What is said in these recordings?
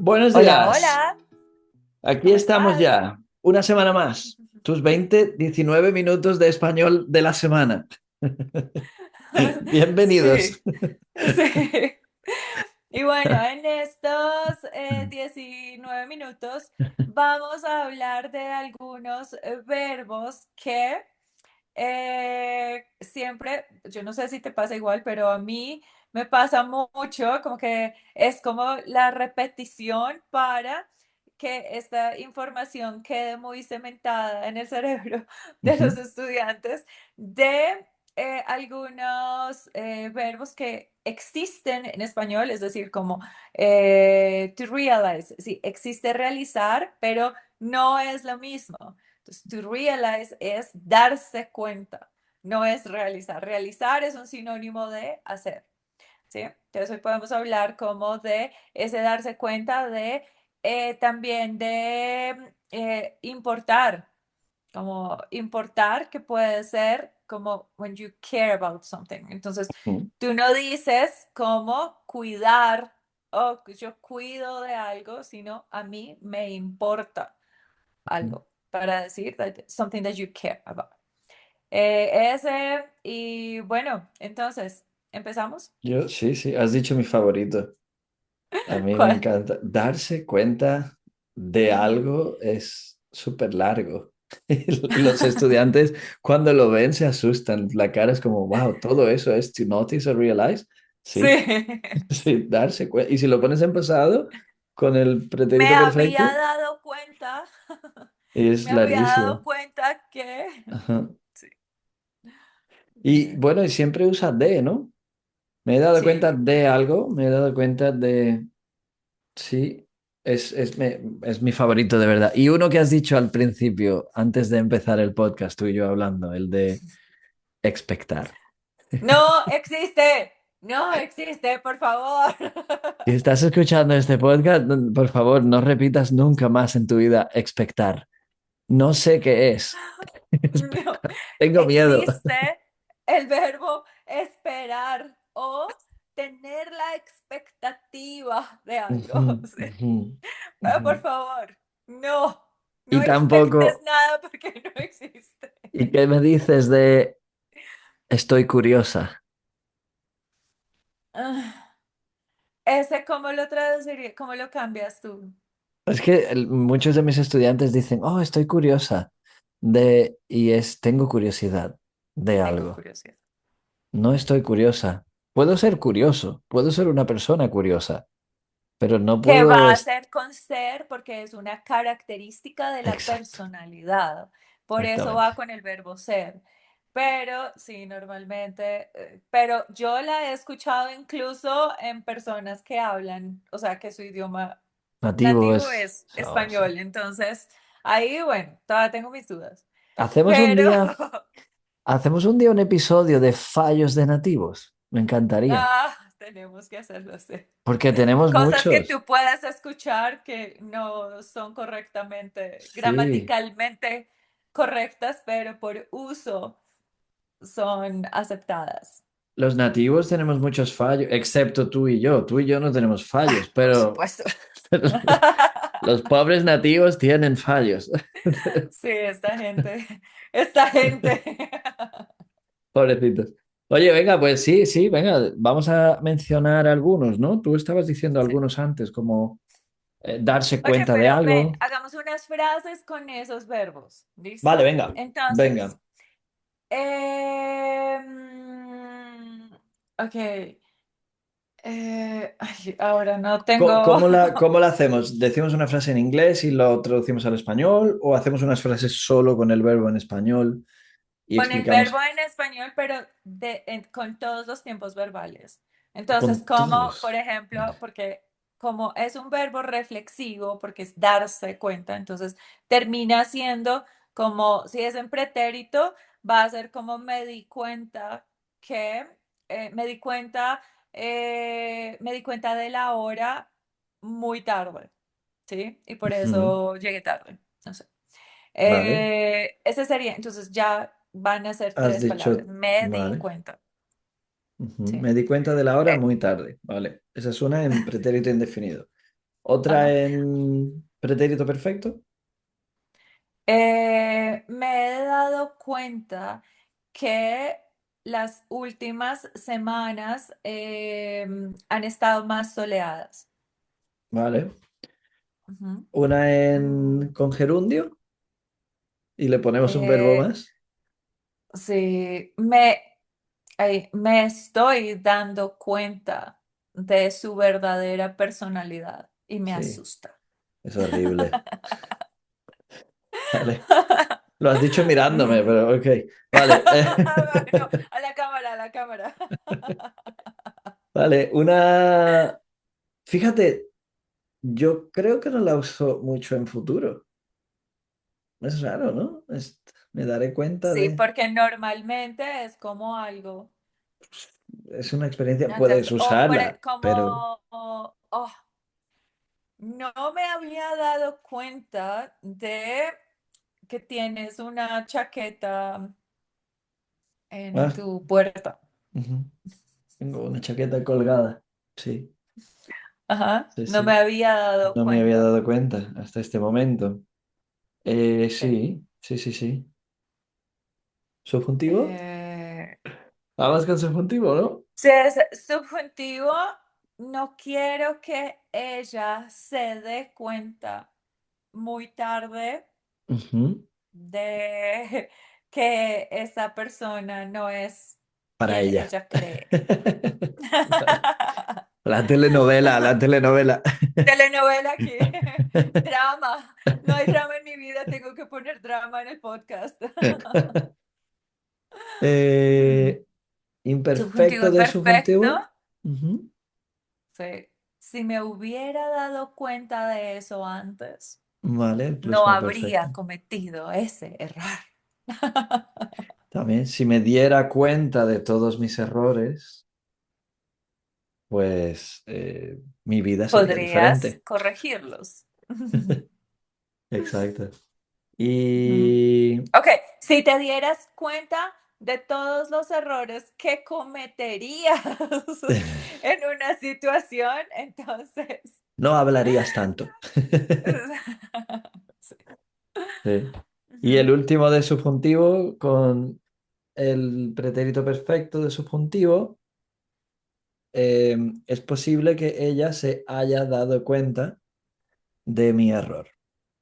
Buenos Hola, días, hola, aquí ¿cómo estamos estás? ya, una semana más, tus 19 minutos de español de la semana. Bienvenidos. Sí, sí. Y bueno, en estos 19 minutos vamos a hablar de algunos verbos que siempre, yo no sé si te pasa igual, pero a mí me pasa mucho, como que es como la repetición para que esta información quede muy cementada en el cerebro de los Ujú, estudiantes de algunos verbos que existen en español, es decir, como to realize, sí, existe realizar, pero no es lo mismo. Entonces, to realize es darse cuenta, no es realizar. Realizar es un sinónimo de hacer, ¿sí? Entonces, hoy podemos hablar como de ese darse cuenta de también de importar, como importar, que puede ser como when you care about something. Entonces, ujú, tú no dices como cuidar o yo cuido de algo, sino a mí me importa ujú. algo para decir something that you care about. Ese, y bueno, entonces, ¿empezamos? Yo, sí, sí, has dicho mi favorito. A mí me ¿Cuál? encanta. Darse cuenta de Ujú. algo es súper largo. Y los estudiantes cuando lo ven se asustan. La cara es como, wow, todo eso es to notice or realize. Sí, Sí, sí, darse cuenta. Y si lo pones en pasado con el me pretérito perfecto, había dado cuenta, es me había dado larguísimo. cuenta que... Ajá. Sí, Y bien. bueno, y siempre usa de, ¿no? Me he dado cuenta Sí. de algo, me he dado cuenta de... Sí, es mi favorito de verdad. Y uno que has dicho al principio, antes de empezar el podcast, tú y yo hablando, el de expectar. No existe, no existe, por favor. Si estás escuchando este podcast, por favor, no repitas nunca más en tu vida expectar. No sé qué es. No, Tengo miedo. existe el verbo esperar o tener la expectativa de Ujú, algo. Sí. ujú, Pero ujú. por favor, no, no Y expectes tampoco, nada porque no existe. ¿y qué me dices de estoy curiosa? Ah, ese, ¿cómo lo traduciría? ¿Cómo lo cambias tú? Es que muchos de mis estudiantes dicen, oh, estoy curiosa de, y es, tengo curiosidad de Tengo algo. curiosidad. No estoy curiosa. Puedo ser curioso, puedo ser una persona curiosa, pero no Que puedo... va a ser con ser porque es una característica de la Exacto, personalidad. Por eso va exactamente. con el verbo ser. Pero sí, normalmente, pero yo la he escuchado incluso en personas que hablan, o sea, que su idioma Nativo nativo es... es Oh, sí. español. Entonces, ahí, bueno, todavía tengo mis dudas. Hacemos un Pero, día, hacemos un día un episodio de fallos de nativos. Me encantaría, tenemos que hacerlo, sí. porque tenemos Cosas que muchos. tú puedas escuchar que no son correctamente, Sí. gramaticalmente correctas, pero por uso son aceptadas. Los nativos tenemos muchos fallos, excepto tú y yo. Tú y yo no tenemos fallos, Por pero supuesto. los pobres nativos tienen fallos. Sí, esta gente. Pobrecitos. Oye, venga, pues sí, sí, venga, vamos a mencionar algunos, ¿no? Tú estabas diciendo Sí. algunos antes, como darse Oye, cuenta de pero ven, algo. hagamos unas frases con esos verbos. Vale, ¿Listo? venga, Entonces, venga. ok. Ay, ahora no tengo. ¿Cómo la hacemos? ¿Decimos una frase en inglés y lo traducimos al español? ¿O hacemos unas frases solo con el verbo en español y Con el verbo explicamos en español, pero con todos los tiempos verbales. Entonces, con como, por todos? ejemplo, porque como es un verbo reflexivo, porque es darse cuenta, entonces termina siendo como, si es en pretérito, va a ser como me di cuenta que, me di cuenta de la hora muy tarde, ¿sí? Y por Ujú, eso llegué tarde, no sé. vale, Ese sería, entonces ya van a ser has tres palabras. dicho, Me di vale. cuenta, Ujú, ¿sí? me di cuenta de la hora Eh, muy tarde, vale. Esa es una en pretérito indefinido. Otra Ajá. en pretérito perfecto. Me he dado cuenta que las últimas semanas han estado más soleadas. Vale. Ujú. Una Mm, con gerundio y le ponemos un verbo eh, más. sí, me estoy dando cuenta de su verdadera personalidad y me Sí, asusta. es horrible. Vale. Lo has dicho mirándome, Ujú. pero ok. Vale. Bueno, a la cámara, a la cámara. Vale, una... Fíjate, yo creo que no la uso mucho en futuro. Es raro, ¿no? Me daré cuenta Sí, de... porque normalmente es como algo. Es una experiencia, puedes Entonces, usarla, como, pero... oh, no me había dado cuenta de que tienes una chaqueta en Ah, tu puerta. ujú. Tengo una chaqueta colgada. Sí, Ajá, sí, no me sí. había dado No me había cuenta. dado cuenta hasta este momento. Sí. Sí, sí, sí, sí. ¿Subjuntivo? Eh, Vamos con subjuntivo, ¿no? si es subjuntivo, no quiero que ella se dé cuenta muy tarde Ujú. de que esa persona no es Para quien ella. ella cree. La telenovela, la telenovela. Telenovela aquí. Drama. No hay drama en mi vida, tengo que poner drama en el podcast. Eh, Subjuntivo imperfecto de perfecto. subjuntivo. Ujú. Sí. Si me hubiera dado cuenta de eso antes, Vale, el no pluscuamperfecto. habría cometido ese error. También, si me diera cuenta de todos mis errores, pues mi vida sería Podrías diferente. corregirlos. Exacto. Ujú. Y Ok, si te dieras cuenta de todos los errores que cometerías en una situación, entonces... no hablarías tanto. Sí. Sí. Y el Ujú, último de subjuntivo con el pretérito perfecto de subjuntivo, es posible que ella se haya dado cuenta de mi error,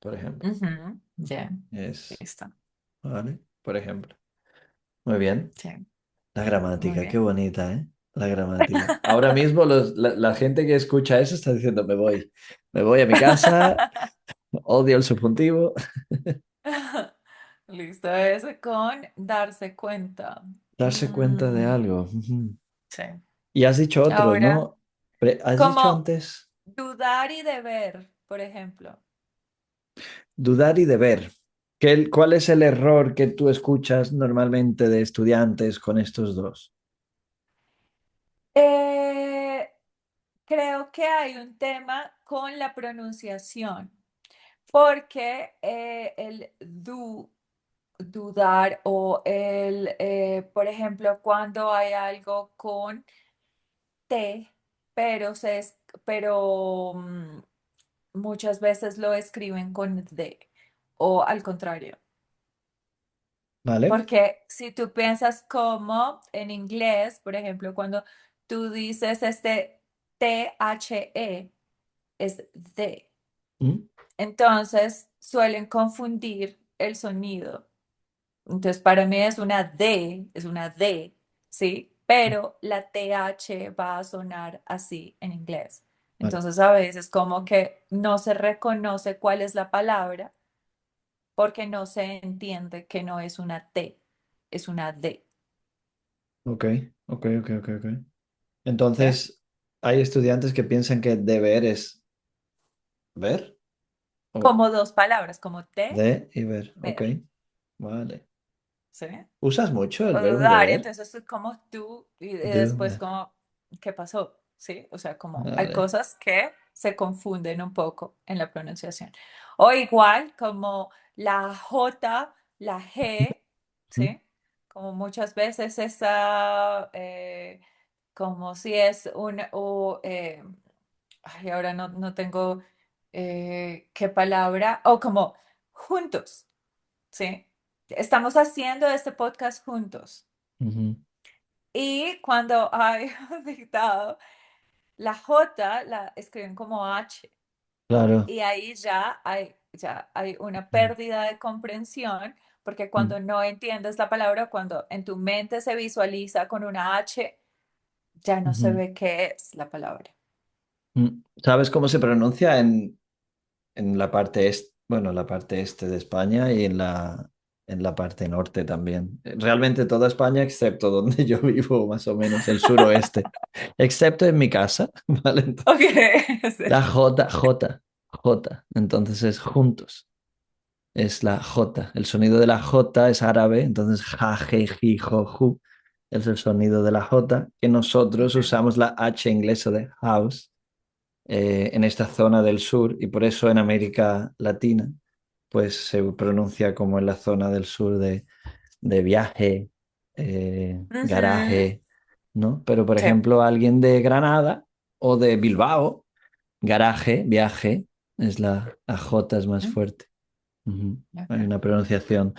por ejemplo. ujú, Ujú. bien, Es, listo. ¿vale? Por ejemplo. Muy bien. Sí, La muy gramática, qué bien. bonita, ¿eh? La gramática. Ahora mismo la gente que escucha eso está diciendo, me voy a mi casa, odio el subjuntivo. Listo, eso con darse cuenta. Darse cuenta de Mm, algo. Ujú. sí. Y has dicho otros, Ahora, ¿no? Has dicho como antes dudar y deber, por ejemplo. dudar y deber. ¿Cuál es el error que tú escuchas normalmente de estudiantes con estos dos? Eh, Creo que hay un tema con la pronunciación, porque dudar o por ejemplo, cuando hay algo con T, pero muchas veces lo escriben con D o al contrario. ¿Vale? Porque si tú piensas como en inglés, por ejemplo, cuando tú dices THE, es de. ¿Mm? Entonces suelen confundir el sonido. Entonces para mí es una D, ¿sí? Pero la TH va a sonar así en inglés. Vale, Entonces a veces como que no se reconoce cuál es la palabra porque no se entiende que no es una T, es una D, ok, ok. ¿sí? Entonces, hay estudiantes que piensan que deber es ver o Como dos palabras, como te, de y ver, ok, ver, vale. ¿sí? ¿Usas mucho el O verbo dudar, y deber? entonces es como tú, y después De- como, ¿qué pasó? ¿Sí? O sea, como hay Vale. cosas que se confunden un poco en la pronunciación. O igual como la J, la G, ¿Mm? ¿sí? Como muchas veces esa, como si es un, o, ay, ahora no tengo ¿Qué palabra? O como juntos, ¿sí? Estamos haciendo este podcast juntos. Ujú. Y cuando hay un dictado, la J la escriben como H. Claro. Y ahí ya hay una pérdida de comprensión, porque Mm, cuando no entiendes la palabra, cuando en tu mente se visualiza con una H, ya no se ujú. ve qué es la palabra. ¿Sabes cómo se pronuncia en la parte este, bueno, la parte este de España y en la parte norte también? Realmente toda España, excepto donde yo vivo, más o menos, el suroeste. Excepto en mi casa, ¿vale? Ok, La sí. J, J, J. Entonces es juntos. Es la J. El sonido de la J es árabe, entonces ja, je, ji, jo, ju. Es el sonido de la J, que nosotros Ok. usamos la H inglesa de house en esta zona del sur y por eso en América Latina pues se pronuncia como en la zona del sur de viaje, Ujú. garaje, ¿no? Pero por Sí. ejemplo alguien de Granada o de Bilbao, garaje, viaje, es la J es más Mm, fuerte. Ujú. Hay ok. una pronunciación.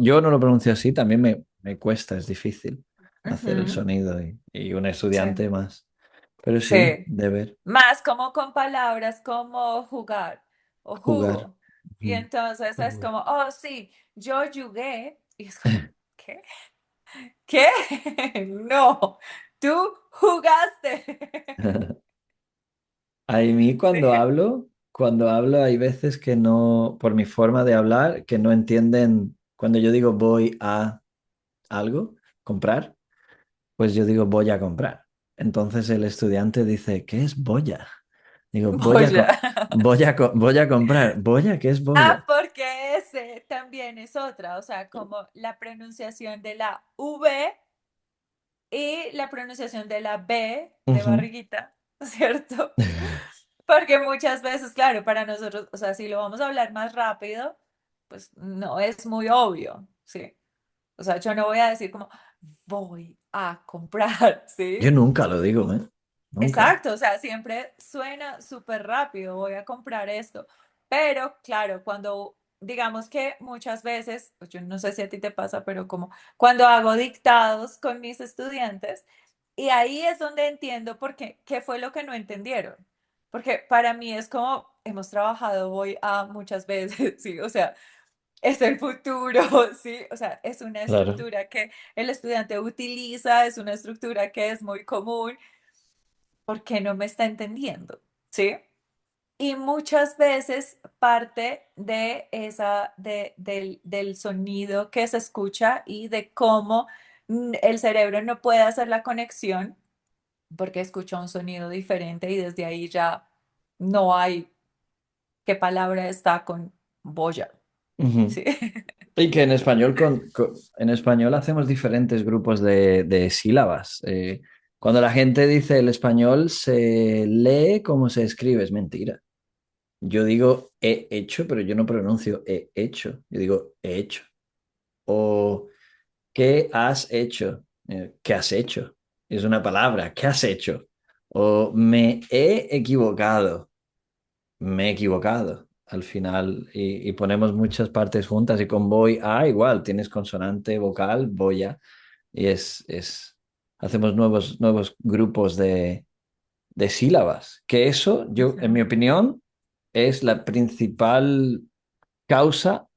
Yo no lo pronuncio así, también me cuesta, es difícil hacer el Ujú. sonido y un Sí. estudiante más. Pero sí, Sí. de ver, Más como con palabras como jugar o jugar. jugo. Y Ujú. entonces es Jugar. como, oh, sí, yo jugué. Y es como, ¿qué? ¿Qué? No, tú jugaste. A mí Sí, cuando hablo hay veces que no, por mi forma de hablar, que no entienden cuando yo digo voy a algo, comprar, pues yo digo voy a comprar. Entonces el estudiante dice, ¿qué es boya? Digo, voy a. voy a comprar. ¿Boya? ¿Qué es Ah, boya? porque ese también es otra, o sea, como la pronunciación de la V y la pronunciación de la B de Ujú. barriguita, ¿cierto? Porque muchas veces, claro, para nosotros, o sea, si lo vamos a hablar más rápido, pues no es muy obvio, ¿sí? O sea, yo no voy a decir como voy a comprar, Yo ¿sí? nunca lo digo, ¿eh? Nunca. Exacto, o sea, siempre suena súper rápido, voy a comprar esto. Pero claro, cuando digamos que muchas veces, pues yo no sé si a ti te pasa, pero como cuando hago dictados con mis estudiantes, y ahí es donde entiendo por qué, qué fue lo que no entendieron. Porque para mí es como hemos trabajado voy a muchas veces, sí, o sea, es el futuro, sí, o sea, es una Claro. estructura que el estudiante utiliza, es una estructura que es muy común porque no me está entendiendo, ¿sí? Y muchas veces parte de del sonido que se escucha y de cómo el cerebro no puede hacer la conexión porque escucha un sonido diferente y desde ahí ya no hay qué palabra está con boya, Ujú. ¿sí? Y que en español, en español hacemos diferentes grupos de sílabas. Cuando la gente dice el español se lee como se escribe, es mentira. Yo digo he hecho, pero yo no pronuncio he hecho. Yo digo he hecho. O ¿qué has hecho? ¿Qué has hecho? Es una palabra. ¿Qué has hecho? O me he equivocado. Me he equivocado al final y ponemos muchas partes juntas y con voy a igual, tienes consonante, vocal, voy a y hacemos nuevos grupos de sílabas, que eso, yo, en mi Ujú. opinión, es la principal causa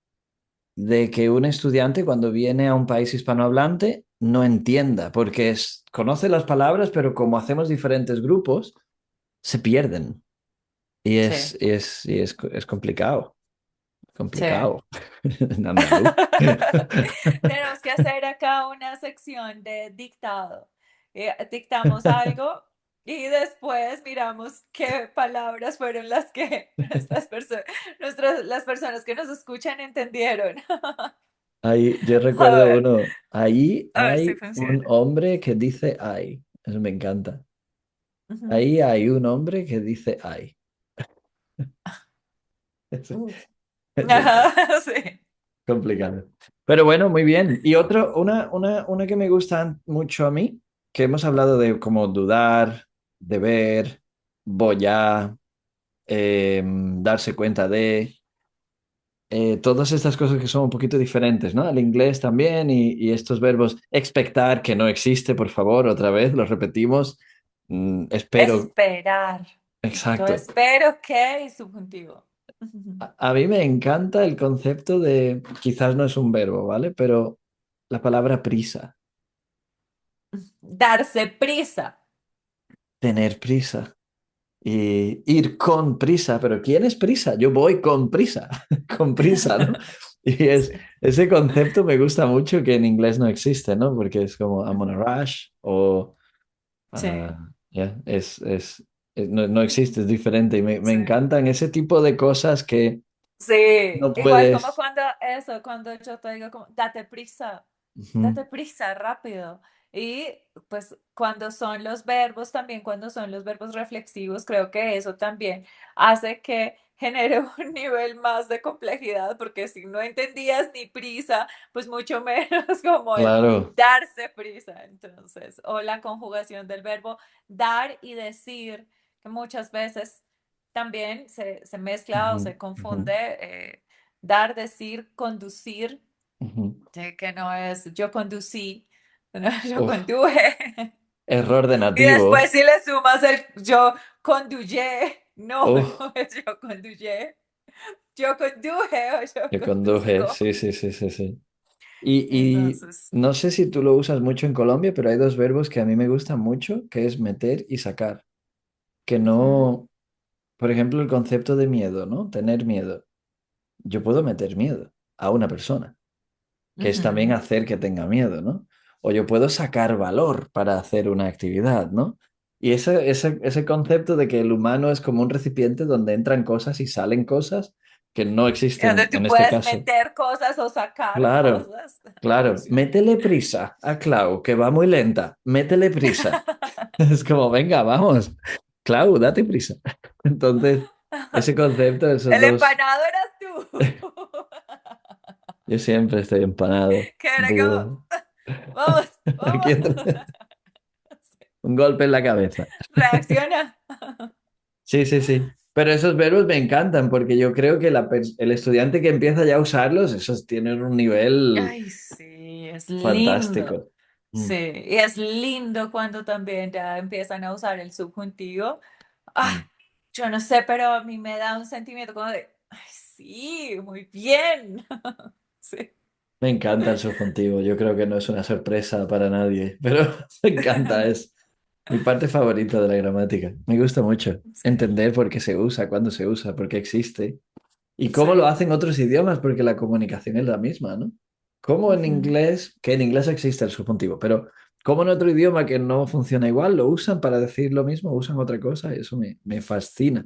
de que un estudiante cuando viene a un país hispanohablante no entienda, porque conoce las palabras, pero como hacemos diferentes grupos, se pierden. Sí, Es complicado, sí. complicado. En andaluz. Tenemos que hacer acá una sección de dictado. Dictamos algo y después miramos qué palabras fueron las que las personas que nos escuchan entendieron. Ahí, yo A recuerdo ver, uno, ahí a ver si hay un funciona. hombre que dice ay. Eso me encanta. Ujú. Ahí hay un hombre que dice ay. Es, Mm. es Ajá, sí. complicado. Pero bueno, muy bien. Y una que me gusta mucho a mí, que hemos hablado de como dudar, deber, boya, darse cuenta de, todas estas cosas que son un poquito diferentes, ¿no? Al inglés también y estos verbos, expectar, que no existe, por favor, otra vez, lo repetimos. Espero, Esperar. Yo exacto. espero que y subjuntivo. A mí me encanta el concepto de, quizás no es un verbo, ¿vale? Pero la palabra prisa, Darse prisa. tener prisa. Y ir con prisa, pero ¿quién es prisa? Yo voy con prisa, con prisa, ¿no? Y Sí. ese concepto me gusta mucho que en inglés no existe, ¿no? Porque es como I'm on a rush o Sí, ya, no, no existe, es diferente. Y me sí. encantan ese tipo de cosas que Sí, no igual como puedes. cuando eso, cuando yo te digo como, Ujú, date prisa, rápido. Y pues cuando son los verbos, también cuando son los verbos reflexivos, creo que eso también hace que genere un nivel más de complejidad, porque si no entendías ni prisa, pues mucho menos como el claro. darse prisa, entonces, o la conjugación del verbo dar y decir, que muchas veces también se mezcla o Ujú, se ujú, confunde dar, decir, conducir, ujú. que no es yo conducí, no, yo Uf, conduje. error de Y después nativo. si le sumas el yo conduyé, no, Uf, no es yo conduyé, yo conduje o yo que conduje, conduzco. sí, sí, sí, sí, sí. Y Entonces, no sé si tú lo usas mucho en Colombia, pero hay dos verbos que a mí me gustan mucho, que es meter y sacar. Que ujú, no, por ejemplo, el concepto de miedo, ¿no? Tener miedo. Yo puedo meter miedo a una persona, que es también ujú. hacer que tenga miedo, ¿no? O yo puedo sacar valor para hacer una actividad, ¿no? Y ese concepto de que el humano es como un recipiente donde entran cosas y salen cosas que no Y donde existen en tú este puedes caso. meter cosas o sacar Claro, cosas, claro. funciona. Métele prisa a Clau, que va muy lenta. Métele prisa. Es como, venga, vamos. Clau, date prisa. Entonces, ese concepto, esos El dos, empanado eras tú. yo siempre estoy empanado. Que era como, Digo, vamos, vamos. aquí un golpe en la cabeza. Reacciona. Sí, sí, sí. Pero esos verbos me encantan porque yo creo que el estudiante que empieza ya a usarlos, esos tienen un nivel Ay, sí, es lindo. fantástico. Mm, Sí, y es lindo cuando también ya empiezan a usar el subjuntivo. Ah, mm. yo no sé, pero a mí me da un sentimiento como de, ay, sí, muy bien. Sí, Me encanta el subjuntivo, yo creo que no es una sorpresa para nadie, pero me encanta, es mi parte favorita de la gramática. Me gusta mucho sí, entender por qué se usa, cuándo se usa, por qué existe y cómo lo sí. hacen otros idiomas, porque la comunicación es la misma, ¿no? Como en Ujú, inglés, que en inglés existe el subjuntivo, pero como en otro idioma que no funciona igual, lo usan para decir lo mismo, usan otra cosa y eso me fascina,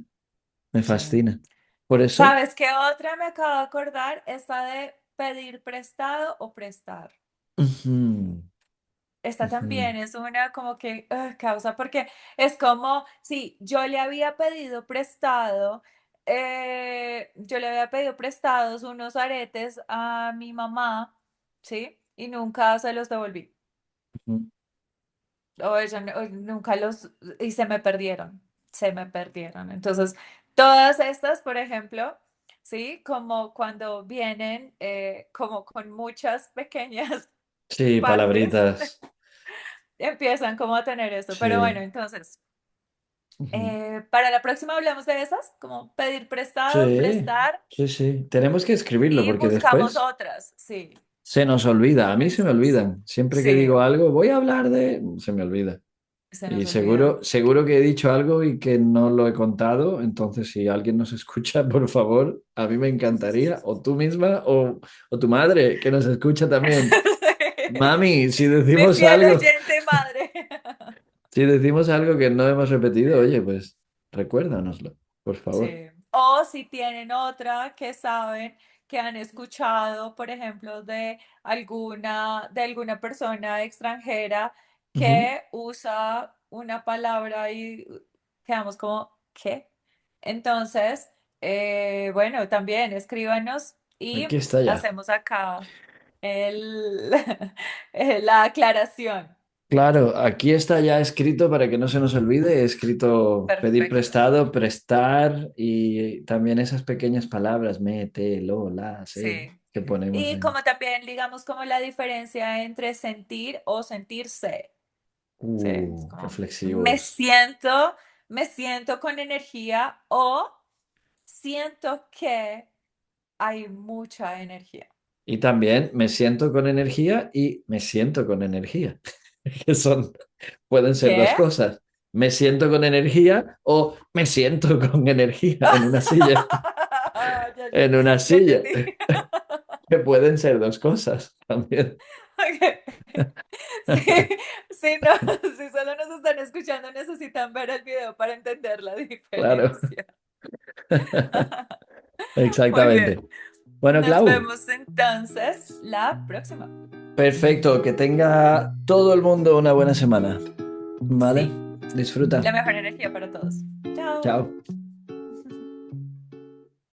me sí. fascina. Por eso... ¿Sabes qué otra me acabo de acordar? Esta de pedir prestado o prestar. Ujú, Esta ujú. también es una como que causa, porque es como si yo le había pedido prestados unos aretes a mi mamá, ¿sí? Y nunca se los devolví. Ujú. O ella nunca los, y se me perdieron. Entonces, todas estas, por ejemplo, ¿sí? Como cuando vienen como con muchas pequeñas Sí, partes, palabritas. empiezan como a tener esto. Pero bueno, Sí. entonces, Ujú. para la próxima hablamos de esas, como pedir prestado, Sí, prestar sí, sí. Tenemos que escribirlo y porque buscamos después otras, sí. se nos olvida. A mí se me Entonces, olvidan. Siempre que sí, digo algo, voy a hablar de... Se me olvida. se Y nos olvida. seguro que he dicho algo y que no lo he contado. Entonces, si alguien nos escucha, por favor, a mí me encantaría, o tú misma, o tu madre, que nos escucha también. Mami, si Mi decimos fiel algo, oyente madre. si decimos algo que no hemos repetido, oye, pues recuérdanoslo, por favor. Sí. O si tienen otra que saben que han escuchado, por ejemplo, de alguna persona extranjera Ujú. que usa una palabra y quedamos como, ¿qué? Entonces, bueno, también escríbanos y Aquí está ya. hacemos acá el, la aclaración. Claro, aquí está ya escrito para que no se nos olvide, he escrito pedir Perfecto. prestado, prestar y también esas pequeñas palabras, me, te, lo, la, se, Sí. que ponemos Y en... como también, digamos, como la diferencia entre sentir o sentirse. Sí, es como Reflexivos. me siento con energía o siento que hay mucha energía. Y también me siento con energía y me siento con energía, que son, pueden ser dos ¿Qué? cosas. Me siento con energía o me siento con energía en una silla, Ya, ya, en una ya silla, entendí. que pueden ser dos cosas también. Ok. Sí, sí, no, si solo nos están escuchando, necesitan ver el video para entender la Claro, diferencia. Muy bien. exactamente. Bueno, Nos Clau, vemos entonces la próxima. perfecto, que tenga todo el mundo una buena semana, ¿vale? Sí, Disfruta. la mejor energía para todos. Chao. Chao.